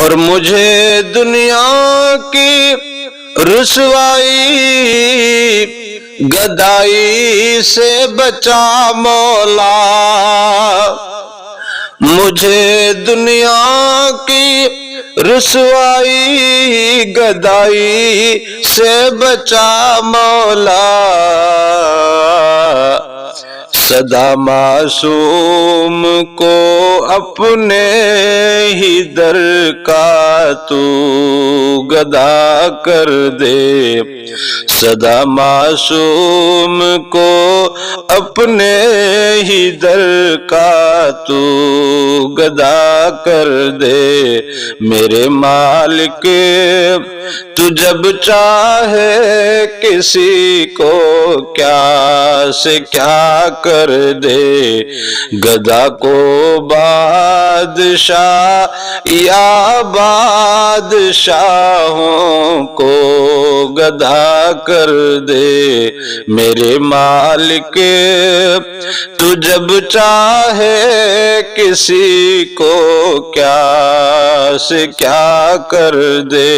اور مجھے دنیا کی رسوائی گدائی سے بچا مولا، مجھے دنیا کی رسوائی گدائی سے بچا مولا، سدا معصوم کو اپنے ہی در کا تو گدا کر دے، سدا معصوم کو اپنے ہی در کا تو گدا کر دے، میرے مالک تو جب چاہے کسی کو کیا سے کیا کر دے، گدا کو بادشاہ یا بادشاہوں کو گدا کر دے، میرے مالک تو جب چاہے کسی کو کیا سے کیا کر دے۔